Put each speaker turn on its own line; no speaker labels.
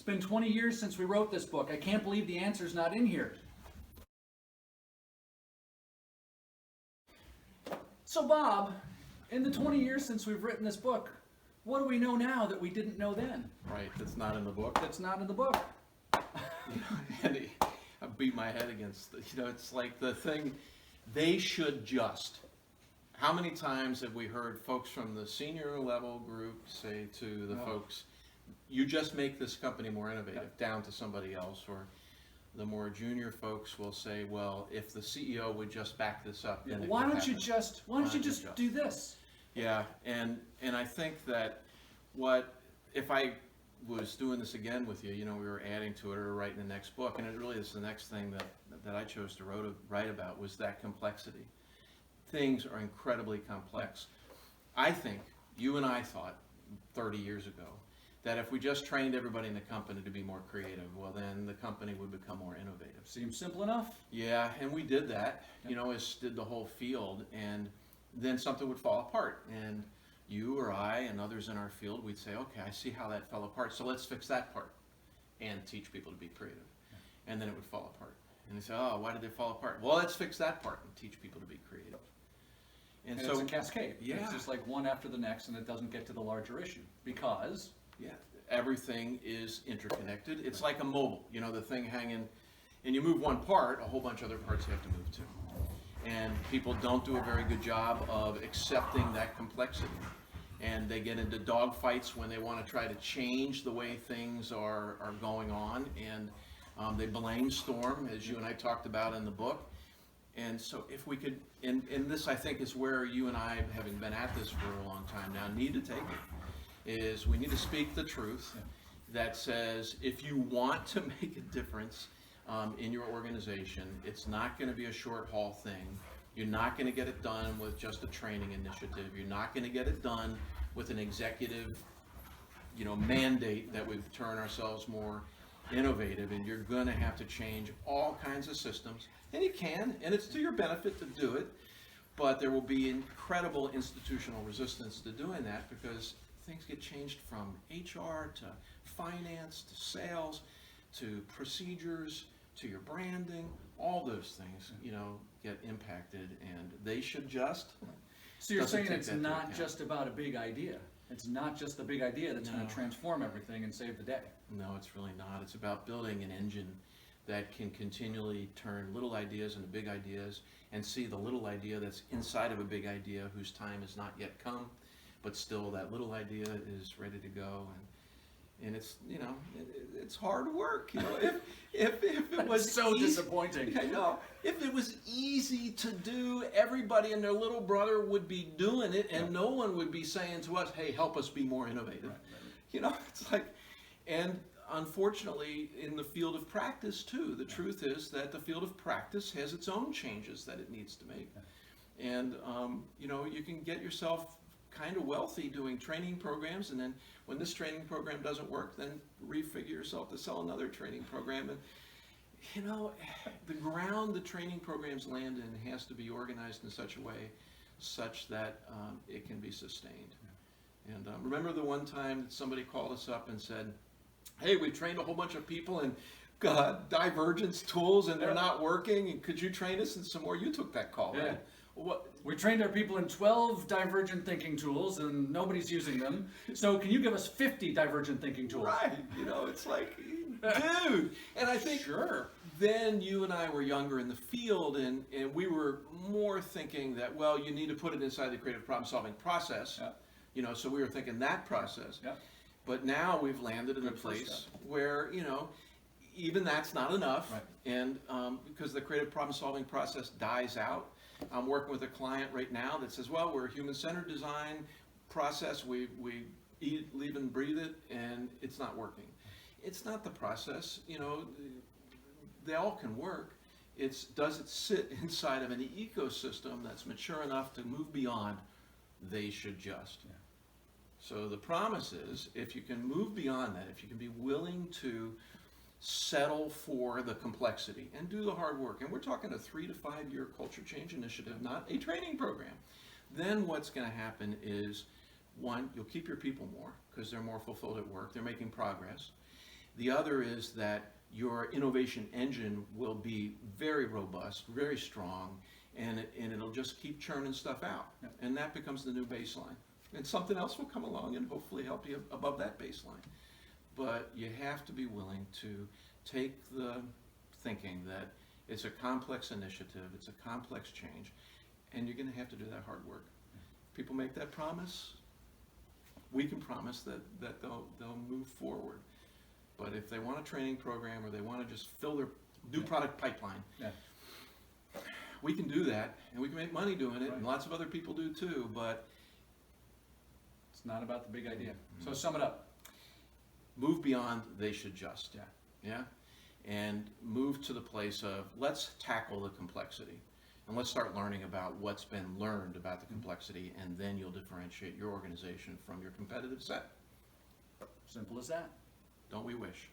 been 20 years since we wrote this book. I can't believe the answer's not in here. So Bob, in the 20 years since we've written this book, what do we know now that we didn't know then?
Right, that's not in the book.
That's not in the book.
And I beat my head against, it's like the thing, they should just. How many times have we heard folks from the senior level group say to the folks, you just make this company more innovative, down to somebody else, or the more junior folks will say, well, if the CEO would just back this up, then
why don't you just do this?
Yeah, and I think that if I was doing this again with you, we were adding to it or writing the next book, and it really is the next thing that I chose to write about was that complexity. Things are incredibly complex. I think you and I thought 30 years ago that if we just trained everybody in the company to be more creative, well, then the company would become more innovative.
Seems simple enough.
Yeah, and we did that, as did the whole field, and then something would fall apart. And you or I and others in our field, we'd say, okay, I see how that fell apart, so let's fix that part and teach people to be creative. And then it would fall apart. And they say, oh, why did they fall apart? Well, let's fix that part and teach people to be creative.
And so it's a cascade.
Yeah.
It's just like one after the next, and it doesn't get to the larger issue because
everything is interconnected. It's like a mobile, the thing hanging, and you move one part, a whole bunch of other parts you have to move to. And people don't do a very good job of accepting that complexity. And they get into dog fights when they want to try to change the way things are going on, and they blame storm, as you and I talked about in the book. And so if we could, and this I think is where you and I, having been at this for a long time now, need to take it, is we need to speak the truth that says if you want to make a difference in your organization, it's not going to be a short haul thing. You're not going to get it done with just a training initiative. You're not going to get it done with an executive, mandate that we turn ourselves more innovative, and you're going to have to change all kinds of systems. And you can, and it's to your benefit to do it, but there will be incredible institutional resistance to doing that because things get changed from HR to finance to sales to procedures to your branding. All those things, get impacted, and they should just.
So you're saying it's not just about a big idea. It's not just the big idea that's going to transform everything and save the day.
No, it's really not. It's about building an engine that can continually turn little ideas into big ideas and see the little idea that's inside of a big idea whose time has not yet come, but still that little idea is ready to go. And it's, it's hard work. If it was
so disappointing.
I know. If it was easy to do, everybody and their little brother would be doing it, and no one would be saying to us, hey, help us be more innovative. Right. It's like, and unfortunately, in the field of practice too, the truth is that the field of practice has its own changes that it needs to make. And, you can get yourself kind of wealthy doing training programs, and then when this training program doesn't work, then refigure yourself to sell another training program. And the ground the training programs land in has to be organized in such a way such that it can be sustained. And remember the one time that somebody called us up and said, hey, we've trained a whole bunch of people in divergence tools and they're not working, and could you train us in some more? You took that call, right?
We trained our people in 12 divergent thinking tools and nobody's using them. So can you give us 50 divergent thinking tools?
Right. It's like, dude. And I think then you and I were younger in the field, and we were more thinking that, well, you need to put it inside the creative problem solving process. So we were thinking that process. But now we've landed in a place where, even that's not enough.
Right.
And because the creative problem solving process dies out. I'm working with a client right now that says, well, we're a human-centered design process. We eat, live, and breathe it, and it's not working. It's not the process. They all can work. It's does it sit inside of an ecosystem that's mature enough to move beyond they should just. So the promise is, if you can move beyond that, if you can be willing to settle for the complexity and do the hard work, and we're talking a 3 to 5 year culture change initiative, not a training program, then what's going to happen is, one, you'll keep your people more because they're more fulfilled at work, they're making progress. The other is that your innovation engine will be very robust, very strong, and it'll just keep churning stuff out.
Yep.
And that becomes the new baseline. And something else will come along and hopefully help you above that baseline. But you have to be willing to take the thinking that it's a complex initiative, it's a complex change, and you're going to have to do that hard work. People make that promise, we can promise that they'll move forward. But if they want a training program or they want to just fill their new product pipeline, we can do that, and we can make money doing it, and lots of other people do too, but
It's not about the big idea. So sum it up.
move beyond they should just.
Yeah.
Yeah? And move to the place of let's tackle the complexity. And let's start learning about what's been learned about the complexity, and then you'll differentiate your organization from your competitive set.
Simple as that.
Don't we wish?